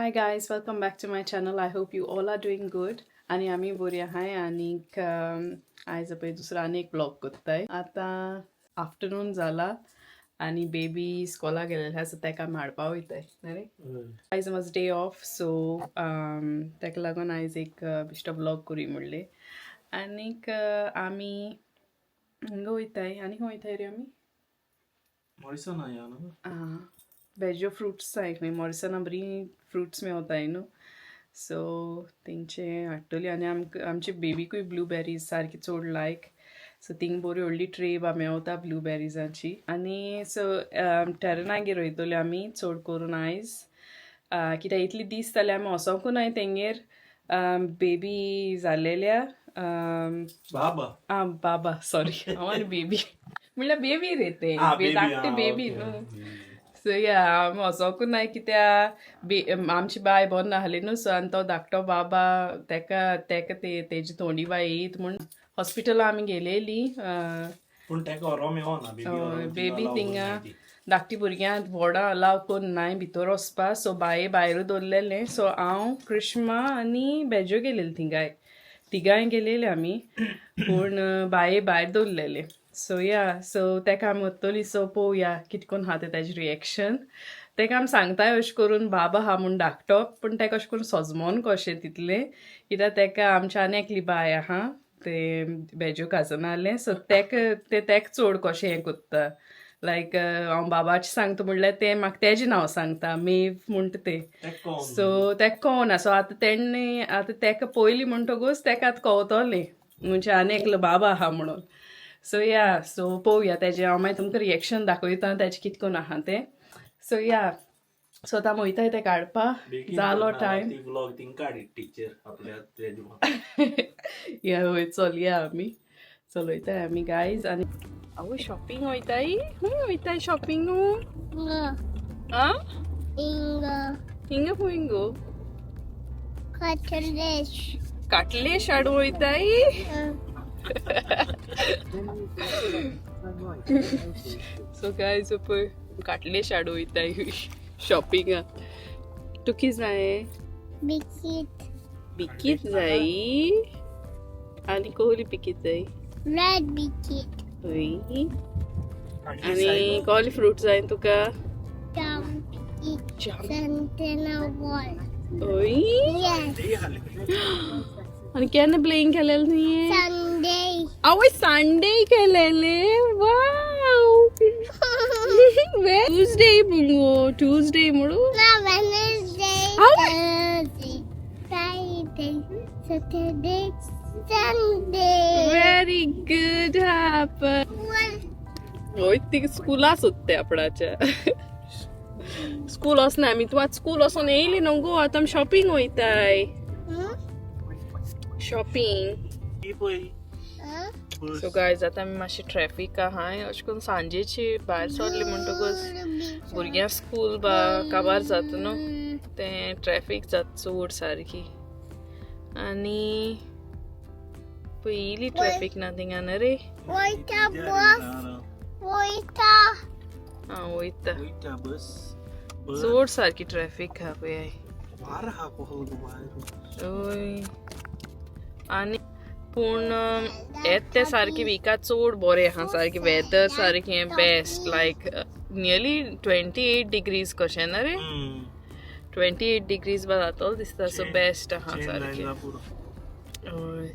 Hi guys, welcome back to my channel. I hope you all are doing good. आणि आम्ही बरी आहाय आणि आयज पळय दुसरो आनी एक ब्लॉग कोत्ताय. आतां आफ्टरनून जाला आणि बेबी स्कॉला गेलेले आसा ताका आमी हाडपा वयताय न्ही. आयज म्हजो डे ऑफ सो ताका लागून आयज एक बेश्टो ब्लॉग करूय म्हणले. आनीक आमी हांगा वयताय आनी खंय वयताय रे आमी मॉरिसन या न्हू वेजो फ्रुट्स जाय खंय मॉरिसना बरी फ्रुट्स मेवताय न्हू सो तेंचे हाडटली आनी आमचे बेबीकूय ब्लूबेरीज सारकी चड लायक सो थिंग बरी व्हडली ट्रे बा मेवता ब्लूबेरीजांची आनी सो टेरनागेर वयतली आमी चड करून आयज कित्याक इतली दीस जाले आमी वसोंकू नाय तेंगेर बेबी जालेल्या बाबा सॉरी हांव आनी बेबी म्हणल्यार बेबी रे ते धाकटे बेबी न्हू सो या आमी वचोंकू नाय कित्याक आमची बाय बंद आसली न्हू सो आनी तो धाकटो बाबा तेका तेजी थोंडी बाय येयत म्हूण हॉस्पिटला आमी गेलेली पूण तेका व्हरो मेळना बेबी थिंगा धाकटी भुरग्यांक व्हडा अलाव कोन्न नाय भितर वचपा सो बाये भायर दवरलेलें सो हांव कृष्मा आनी बेजो गेलेली थिंगाय तिगाय गेलेले आमी पूण बाये भायर दवरलेले सो या सो तेका आमी वतली सो पळोवया कितें करून आहा तें तेजें रिएक्शन तेका आमी सांगताय अशें करून बाबा आहा म्हूण धाकटो पूण तेका अशें करून सोजमोन कशें तितलें कित्याक तेका आमच्या आनी एकली बाय आहा ते बेजो काजन आहलें सो तेका चड कशें हें कोत्ता लायक हांव बाबाचें सांगता म्हणल्यार तें म्हाका तेजें नांव सांगता मेव म्हणटा तें सो तेका कळना सो आतां तेका पयलीं म्हणटकूच तेका आतां कळटलें म्हणजे आनी एकलो बाबा आहा म्हणून सो या सो पळोवया तेजें हांव मागीर तुमकां रिएक्शन दाखयता तेजें कितें करून आहा तें सो या सो आतां वयताय तेका हाडपा जालो टायम या वय चल या आमी चल वयताय आमी गायज आनी आवय शॉपिंग वयताय खंय वयताय शॉपिंग न्हू आ हिंगा खंय गो काटलेश हाडूं वयताय सो गायज पळय काटलेश हाडूं वयताय शॉपिंगा तूं कितें जाय बिकीट जाय आनी कोहली बिकीट जाय Red beaked. हय आनी कोहली फ्रूट जाय तुका Sentinel wall. हय Yes. आनी केन्ना प्लेइंग केलेलें तुवें Sunday. आवय संडे केलेलें वाव ट्यूजडे मुगो ट्यूजडे म्हणू No, Wednesday, How? Thursday, Friday, Saturday, Sunday. Very good happen होय ती स्कुला सोदते आपणाच्या स्कूल वचना आमी तूं आतां स्कूल वचून येयली न्हू गो आतां आमी शॉपिंग वयताय शॉपिंग सो गायज आतां आमी मातशी ट्रॅफीक आहाय अशें करून सांजेची भायर सरली म्हणटकूच भुरग्यांक स्कूल बा काबार जाता न्हू तें ट्रॅफीक जाता चड सारकी आनी पळय येयली ट्रॅफीक ना थिंगा ना रे Waiter, boss. Waiter. हांव वयता बस चड सारकी ट्रॅफीक आहा पळय ओय आनी पूण येत ते सारकी विका चड बरें आहा सारकें वेदर सारकें बेस्ट लायक नियरली 28 डिग्रीज कशें ना रे 28 डिग्रीज बा जातलो दिसता सो बेस्ट आहा सारकें हय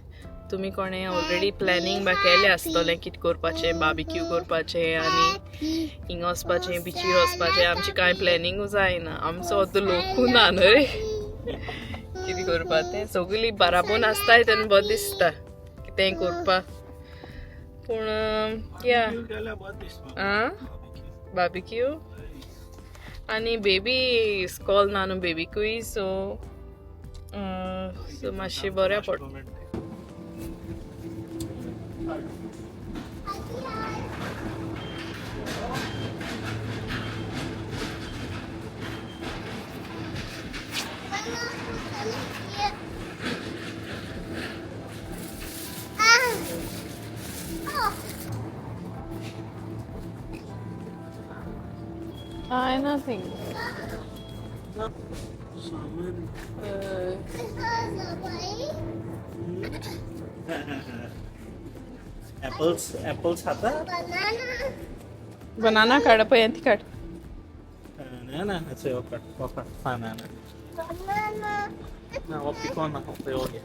तुमी कोणें ऑलरेडी प्लॅनिंग बा केलें आसतलें कितें करपाचें बार्बिक्यू करपाचें आनी हिंगा वचपाचें बिचीर वचपाचें आमचें कांय प्लॅनिंगू जायना आमचो अर्दो लोकू ना न्हू रे कितें करपा तें सगळीं बाराबोन आसताय तेन्ना बरें दिसता कितेंय करपा पूण या आं बार्बिक्यू आनी बेबी स्कॉल ना न्हू बेबीकूय सो मातशें बरें पडटा nothing. ऍपल्स खाता Banana. बनाना काढ पयांती काढ banana ese oka banana Banana. na opicona oke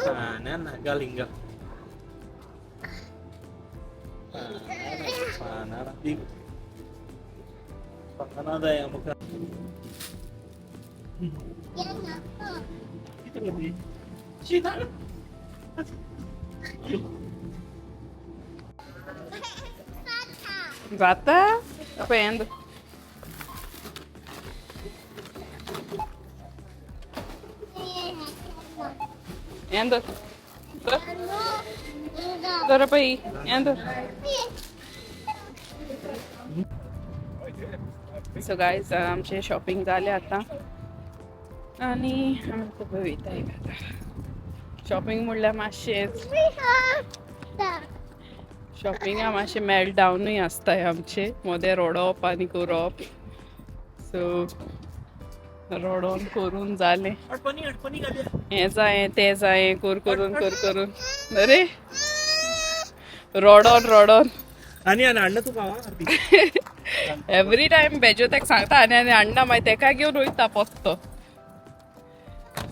banana galinga banana di banana yang bukan Yan ako. itu lebih Cina Tata. जाता पयांद ఏందో Ano? Ina. जरा पै ఏందో सो गाईज आमचे शॉपिंग झाले आता आणि आम्ही खूप येत आहे आता शॉपिंग म्हणल्यार मातशेंच शॉपिंग मातशें मेल्ट डावनूय आसताय आमचे मोदें रडप आनी करप सो रडोन करून जालें अडपणी गाड्या हें जायें तें जायें करून अरे रडोन आणि हाडलं तू गावा एवरी टाइम बेजो तेका सांगता आनी हाडना मागीर तेका घेवन वयता पोत्तो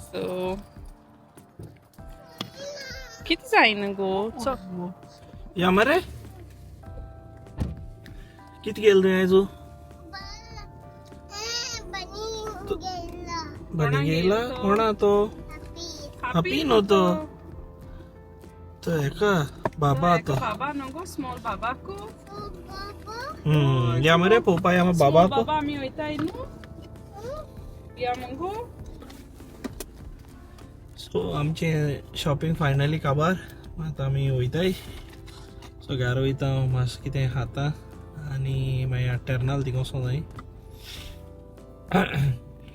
सो कितें जायना गो चल या मरे किती गेल रे आयजो बनी गेला कोणा तो हॅपी नव्हतो तो एका बाबा तो बाबा नको स्मॉल बाबाको या मरे पोपा या बाबा को बाबा आमी वयताय न्हू या मगो सो आमचे शॉपिंग फायनली काबार आता आमी वयताय सो घरा वयता मातशें कितें खाता आनी मागीर टर्नल थिंग वचों जाय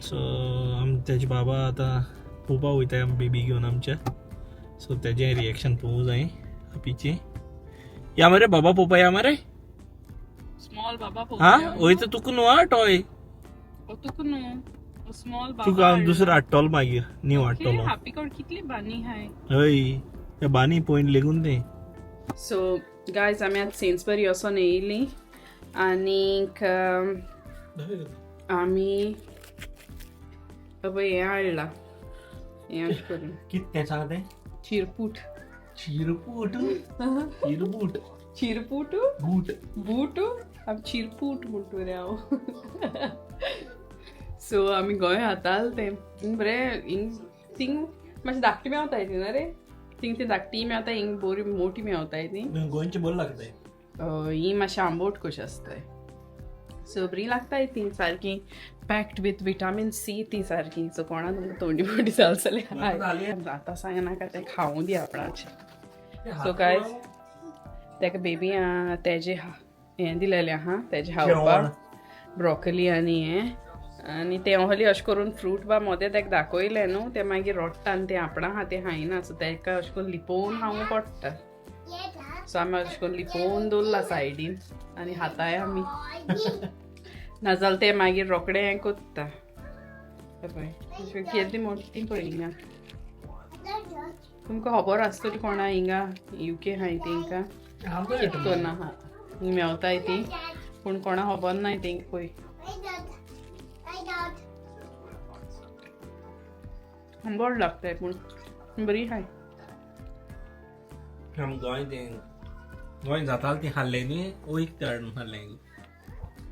सो तेजे बाबा आतां पोवपा वयताय बेबी घेवन आमच्या सो तेजें रिएक्शन पळोवंक जाय हॅपीचें या मरे बाबा पोवपा या मरे स्मॉल बाबा हा वयता तुका न्हू हा टॉय तुका न्हू स्मॉल तुका बाबा हांव दुसरो हाडटलो मागीर न्यू हाडटलो हॅपी कोण कितली बानी हाय हय ते बानी पॉयंट लेगून तें सो गायज आमी आतां सेन्सबरी वचोन येयलीं आनीक आमी हें हाडलां हें अशें करून कितें तें सांग तें चिरपूट चिरपूट चिरपूट चिरपूट बूट बूट आमी चिरपूट म्हणटो रे हांव सो आमी गोंय हाताल तें थिंग बरें हिंग थिंग मातशें धाकटी मेवताय ती ना रे थिंग ती धाकटी मेवता हिंग बरी मोठी मेवताय ती गोंयचें बरें लागताय ही मातशें आंबोट कशी आसताय सो बरी लागताय ती सारकी पॅक्ड विथ विटामीन सी ती सारकी सो कोणा तुमकां तोंडी मोठी जालसले हाय आतां सांगनाका तें खावूं दी आपणाचें सो गायज तेका बेबी तेजे हें दिलेलें आहा तेजे खावपाक ब्रॉकली आनी हें आनी तें ओहली अशें करून फ्रूट बा मोदें तेका दाखयलें न्हू तें मागीर रोडटा आनी तें आपणा आहा तें खायना सो तेका अशें करून लिपोवन खावंक पडटा सो आमी अशें करून लिपोवन दवरला सायडीन आनी खाताय आमी नाजाल्यार तें मागीर रोखडें हें कोत्ता पळय केदी मोठी पळय हिंगा तुमकां खबर आसतली कोणा हिंगा UK हाय तेंकां कितको ना हा हिंग मेवताय ती पूण कोणा खबर नाय तेंक पळय बरी लागताय पूण बरी हाय आम गोंय तें गोंय जाताल ती हाडलें न्ही वयक हाडून हाडलें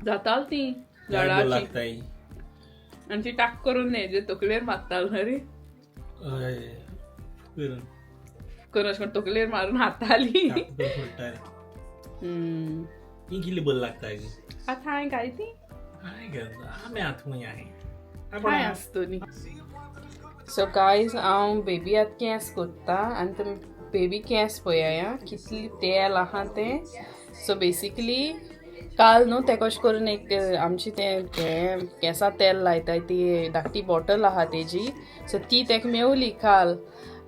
जाताल ती बरें झाडाची लागताय आनी ती टाक करून हेजे तकलेर मारताल न्हू रे हय करून करून अशें करून तकलेर मारून हाताली फोडटाय ही कितली बरी लागताय आतां हांवें काय ती हाय गे आमी आतूय हाय काय आसतली सो गायज हांव बेबी आतां केंस कोत्ता आनी तुमी बेबी केंस पळया कितली तेल आहा तें सो बेसिकली काल न्हू तेका अशें करून एक आमची तें केंसा तेल लायताय ती धाकटी बॉटल आहा तेजी सो ती तेका मेवली काल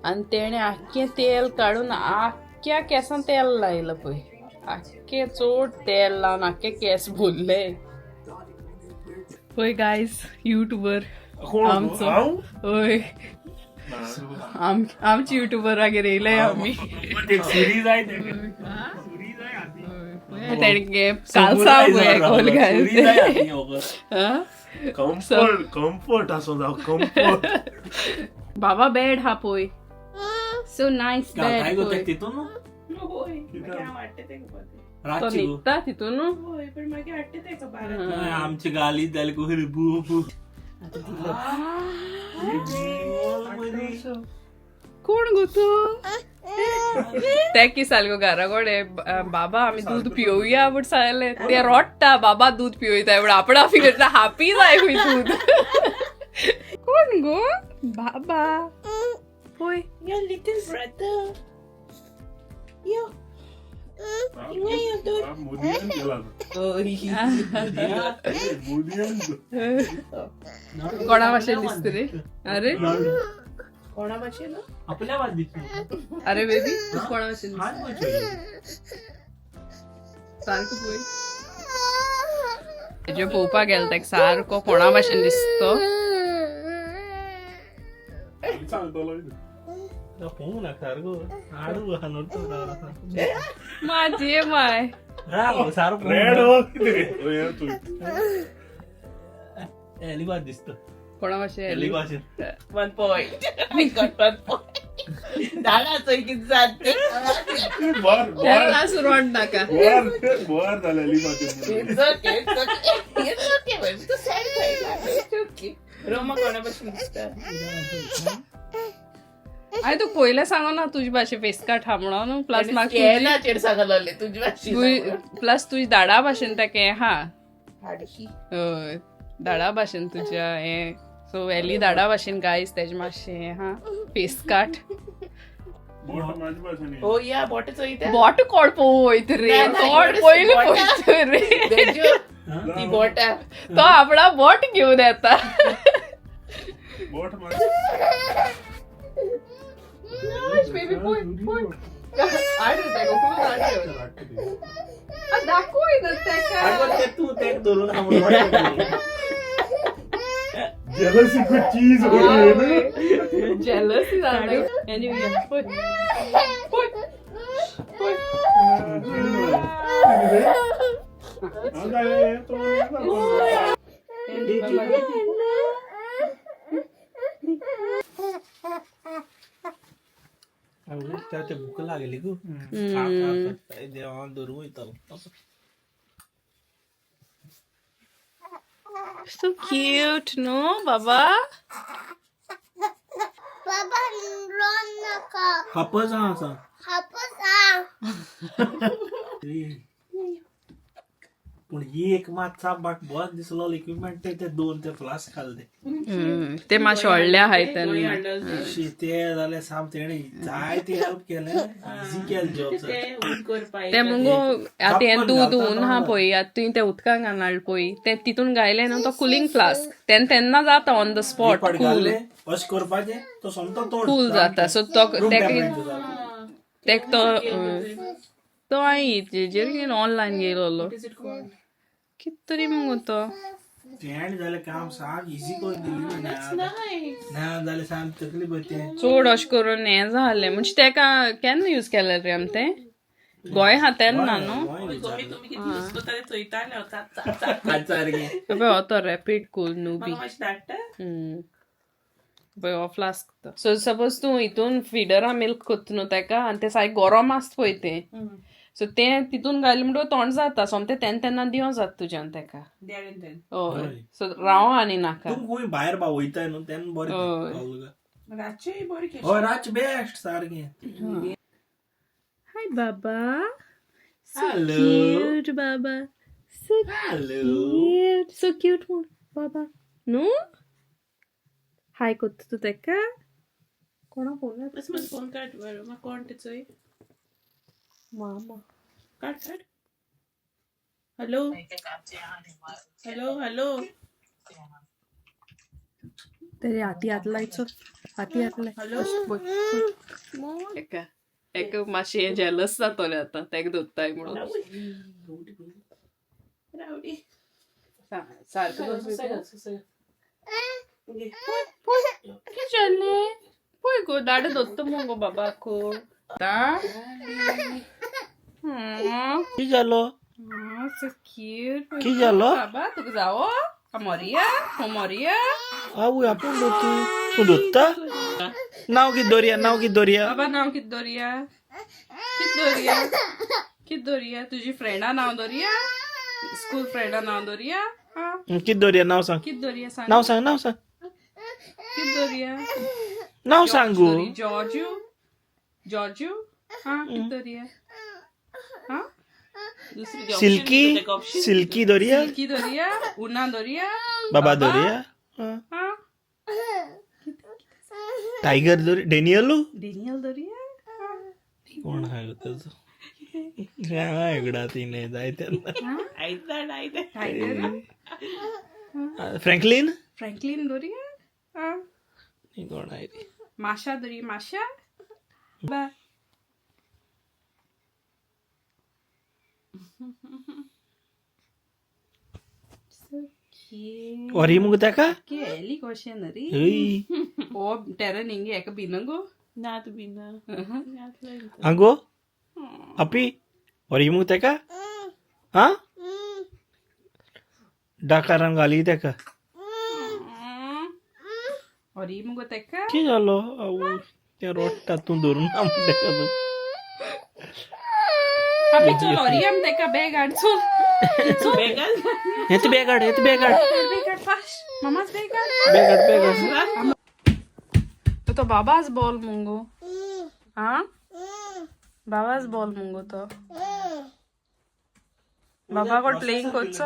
आनी तेणें आख्खें तेल काडून आख्ख्या केंसान तेल लायलां पळय आख्खें चड तेल लावन आख्खे केंस भरले होय गायज युट्यूबर कोण आमचो. हांव? होय आमची युट्यूबर वगैरे येयलंय आम्ही एक सिरीज आहे सिरीज आहे आधी. तेणगे काल सांगूया कोण सिरीज आहे घालते आधी अगं. हा? कम्फर्ट असो जाव कम्फर्ट बाबा बेड हा पोय सो नाईस काय बेड गोष्ट पोय तिथून तो रातची गो. निघता तिथून नाही, आमची गाली जाली को बू बू कोण गो तू ते की सालगो घरा गोडे बाबा आम्ही दूध पिऊया पण सांगले ते रोडटा बाबा दूध पिवयता पण आपण फिरता हॅपी जाय होय दूध कोण गो बाबा होय Your little brother. Yo. कोणा भाषेत दिसते रे अरे कोणा भाषेला आपल्या वाद दिसतो अरे बेबी तू कोणा भाषेत सारखं पोय तेजे पोवपा गेलता एक सारको कोणा भाशेन दिसतो फोन सारखो आडू हानोडतो माझी माय राव सारखो एली वाद दिसतो कोणा भाषे एली भाषेत 1 point. I got 1 point. दादा चौकीत जाते त्याला सुरवात नाका It's okay, it's okay. It's okay, baby. Tu sad व्हायला. It's okay. रोमा कोणा भाषेत दिसतं? अरे तू पहिले सांगो ना तुझी भाषे फेसका ठामणो न्हू प्लस केना चेड सांगायला लागले तुझी भाषी प्लस तुझी दाडा भाशेन ते हा हाडशी हय दाडा भाशेन तुझ्या हे सो वेली दाडा भाशेन गायस तेज मातशे हा फेस काट हो या बोट चोयता बॉट कोड पोयत रे ना, ना, कोड इकडे पहिले बोट पोयत रे बेजो ती बोट तो आपला बॉट घेऊन येता बेबी पोय पोय दाखवय ना अगं ते तू ते धरून आम्हाला jealous anyway पोय पोय पोय ते भूक लागली गो देवा धरून येतो So cute, no, Baba? Baba, run naka. हापस हा असा Hapasa. पण ही एक मातसा बाक बहुत दिसलो इक्विपमेंट ते दोन ते फ्लास्क खालते ते मातशे व्हडले आहाय त्यांनी ते जाल्यार साम तेणे जाय ते हेल्प केले इझी केले जॉब ते मुगो आता हे दूध उन्हा पळय आता तुवें ते उदकांत घालनाल पळय ते तितून गायले न्हू तो कुलिंग फ्लास्क तेन्ना जाता ऑन द स्पॉट कूल घालले अश करपाचे तो सोमतो तोड कूल जाता सो तो तेक तो हांवें हेजेर ऑनलायन गेलोलो कित तरी मुगो तो तेणे जाल्यार काम साम इझी करून दिली ना जाल्यार साम तकलीफ होते चड अशें करून हें जालें म्हणजे तेका केन्ना यूज केलें रे आमी तें गोंय हा तेन्ना न्हू पळय हो तो रॅपीड कूल न्हू पळय हो फ्लास्क सो सपोज तूं हितून फिडरा मिल्क कोत्ता न्हू तेका आनी तें सारकें गरम आसता पळय तें सो तें तितून घातलें म्हणटून तोंड जाता सोमतें तेन्ना दिवं जाता तुज्यान तेका हय सो राव आनी नाका तूं खंय भायर वयताय न्हू तेन्ना बरें रातचे बरी हय रातचें बेस्ट सारकें हाय बाबा हॅलो क्यूट बाबा सो हॅलो सो क्यूट म्हूण बाबा न्हू हाय कोत्ता तूं तेका कोणा फोन बस मला फोन काढ बरं मग कोण त्याचंय मामा काढ काढ हॅलो हॅलो हॅलो तेरे हाती हात लायचो हाती हात लाय हॅलो एका एक मातशें जेलस जातोलें आतां तेका दोत्ताय म्हणून रावडी सारखं चलने पळय गो दाडे दोत्तो मुगो बाबाको की जालो so cute की जालो बाबा तुका जावो मोरिया आवय आपूण दोतू तूं दोत्ता नांव कितें दवरया बाबा नाव कितें दवरया कितें दवरया तुजी फ्रेंडा नाव दवरया स्कूल फ्रेंडा नाव दवरया कितें दवरया नांव सांग कितें दवरया सांग नांव सांग कितें दवरया नांव सांग गो जॉर्जू कितें दवरया दुसरी सिल्की दवरया की दवरया उना दवरया बाबा दवरया टायगर दवरया डेनियलू डेनियल दवरया कोण आहे गो त्याचं वेगळा तिने जाय त्यांना फ्रँकलिन फ्रँकलिन दवरया कोण आहे ती माशा दवरया माशा बाय वरी मुग ताका केली कशें नरी हय ओ टेरन हिंगे हेका बिनगो नात बीन आंगो अपी वरी मुग ताका हा डाकारान घाली ताका और ही मुगो तेका की जालो आवय त्या रोट्टा तूं धरून ना म्हणटा हापी चल और ही हम तेका बैग हाड चल हेच बॅग हाड बैग हाड फास्ट मम्माच बैग हाड तो बाबाच बॉल मुंगो हाँ बाबाच बॉल मुंगो तो बाबा कोड प्लेइंग कोचो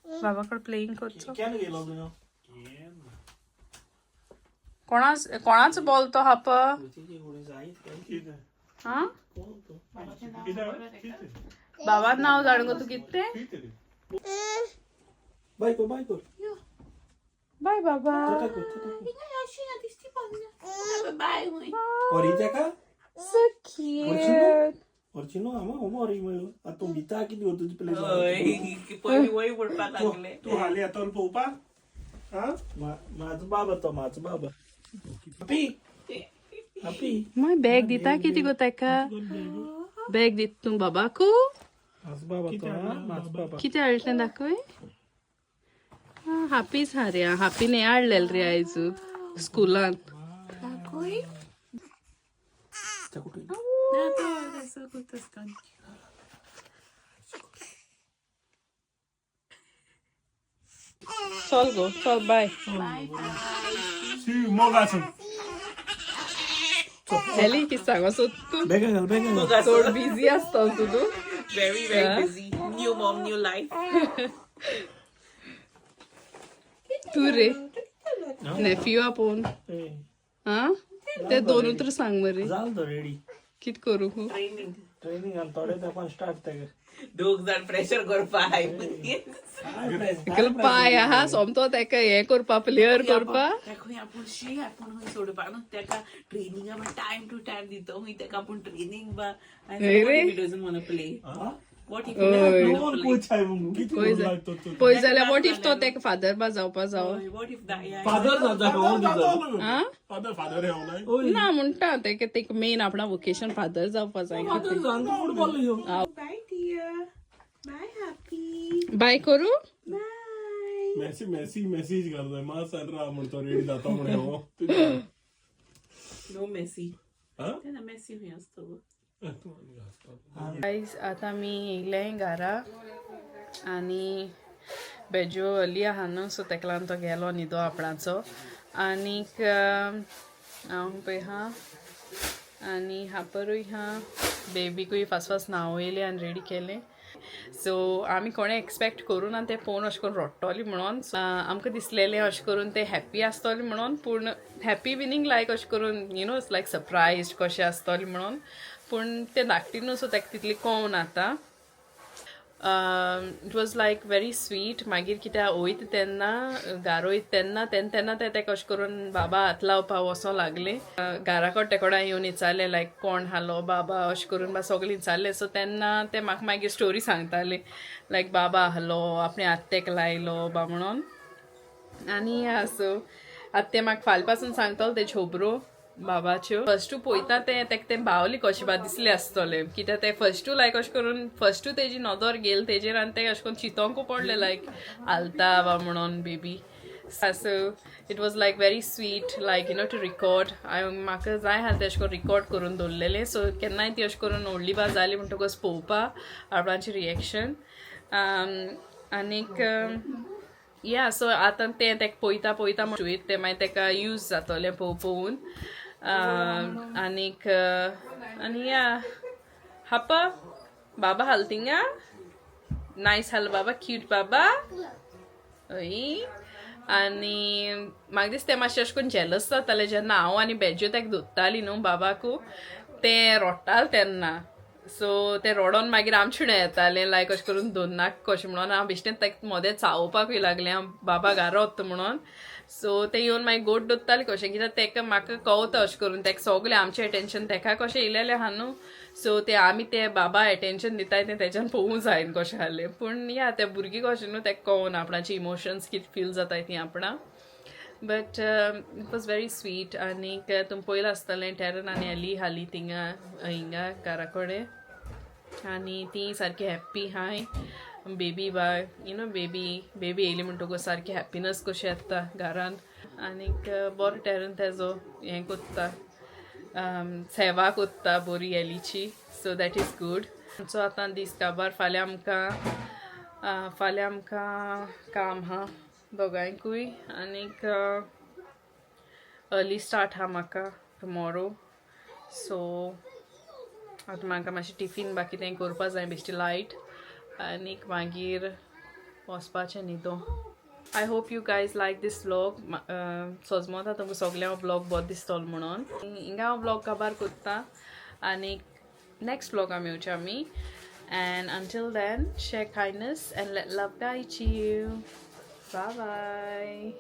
बाबा कोड प्लेइंग कोचो कोणाच बॉल तो हाप हाँ बाबा नाव जाण गो तू किते बाय बाबा वरी ताका so cute वरचिनो आमा वरी म्हणलो आता तूं भिता कितें तुजी प्लेस पयली वय पडपाक लागले तूं हाली येतो पळोवपाक हा माझो बाबा हॅपी माय बॅग दिता किती गो तेका बॅग दित तू बाबाकू माझो बाबा तो माझो बाबा किती हाडलें दाखय हापीच हार्या हापीने हाडलेल रे आयज स्कुलान चल गो चल बाय हेली की सांगो तू बेगा घाल चड बिझी आसता तू very busy new mom new life तू रे नेफ्यू आपोवन हा ते दोन उतर सांग मरे जाल तो रेडी कित करू ट्रेनिंग आनी थोडे तेंपान स्टार्ट तेगे दोग जाण प्रेशर करपा एकलो पाय आहा सोमतो तेका हे करपा प्लेयर करपा खंय आपूण खंय सोडपा न्हू तेका ट्रेनिंगा बा टायम टू टायम दितो खंय तेका आपूण ट्रेनिंग बा doesn't want play What if पळय जाल्यार वॉट इफ तो तेका फादर बा जावपा जावो what if that yeah हा ना म्हणटा तेका तेका मेन आपणा वोकेशन फादर जावपा जाय bye dear bye happy bye करू bye मेसेज करता मां सर म्हणतो रेडी जाता म्हणे हो no messy हा तेन्ना messy खंय आसता गो गाईज आता मी येयलें घरा आनी बेजो हली आहा न्हू सो तेका लागून तो गेलो न्हिदो आपणाचो आनीक हांव पळय हा आनी हापरूय हा बेबीकूय फास्ट न्हावयलें आनी रेडी केलें सो आमी कोणें एक्सपेक्ट करूं ना तें पळोवन अशें करून रडटलीं म्हणून आमकां दिसलेलें अशें करून ते हॅप्पी आसतलें म्हणून पूण हॅप्पी मिनींग लायक अशें करून यू नो लायक सरप्रायज कशें आसतलें म्हणून पूण तें धाकटी न्हू सो तेका तितली कळून आतां it was like very sweet. मागीर कित्याक वयता तेन्ना घार वयता तेन्ना ते कशें करून बाबा हात लावपा वचो लागले. घारा कोणा येवन विचारले लायक कोण हालो बाबा अशें करून बा सगळीं विचारले. सो तेन्ना ते म्हाका मागीर स्टोरी सांगताले लायक बाबा आहलो आपणे आत्तेक लायलो बा म्हणून. आनी सो आतां ते म्हाका फाल्यां पासून सांगतलो ते छोबरो बाबाच्यो. फस्टू पळयता तेका ते बावली कशें बा दिसले आसतले कित्याक ते फस्टू लायक अशें करून फस्टू तेजी नदर गेल तेजेर आनी ते अशें करून चिंतोंकू पडले लायक आलता बा म्हणून baby. So it was like very sweet like you know to record. म्हाका जाय आहा ते अशें करून रिकॉर्ड करून दवरलेले. सो केन्नाय ती अशें करून व्हडली बा जाली म्हणटकच पळोवपा आपणाचें रिएक्शन. आनीक या सो आतां ते तेका पळयता म्हणून ते मागीर तेका यूज जातले पळोवन. आनीक आनी या हाप्पा बाबा हाल थिंगा नायस हाल बाबा क्यूट बाबा हय. आनी म्हाका दिसता ते मातशें अशें करून जेलस जाताले जेन्ना हांव आनी बेज्यो तेका धोत्ताली न्हू बाबाकू ते रोडटाले तेन्ना. सो ते रोडोन मागीर आमचे फुडें येताले लायक अशें करून दोनाक कशें म्हणून हांव बेश्टें तेका मोदें चावोवपाकूय लागलें हांव बाबा घारा वता म्हणून. सो ते येवन मागीर गोट दोत्ताले कशें कित्याक तेका म्हाका कळता अशें करून तेका सगलें आमचें एटेन्शन तेका कशें येयलेलें आहा न्हू. सो ते आमी ते बाबा एटेन्शन दिताय तें तेच्यान पळोवंक जायन कशें आहलें. पूण या ते भुरगीं कशें न्हू तेका कळना आपणाची इमोशन्स कितें फील जाताय ती आपणा. But it was very sweet. आनीक तुमी पळयलां आसतलें टॅरन आनी एली हाली थिंगा हिंगा घरा कडेन आनी ती सारकी happy hi baby bye you know baby येयली म्हणटकूच सारकी हॅपिनस कशी येता घरान. आनीक बरो टॅरन तेजो हें कोत्ता सेवा कोत्ता बरी एलीची. So that is good. So आतां दीस काबार फाल्यां आमकां काम आहा दोगांयकूय. आनीक अर्ली स्टार्ट आहा म्हाका टुमोरो. सो आतां म्हाका मातशें टिफीन बा कितें करपा जाय बेश्टी लायट आनीक मागीर वचपाचें न्हिदो. I hope you guys like this vlog. सोजमोता तुमकां सगळ्यांक हो व्लॉग बरो दिसतलो म्हणून हिंगा हांव व्लॉग काबार कोत्ता. आनीक नेक्स्ट व्लॉगां मेळचें आमी. And until then share kindness and let love guide you. Bye bye.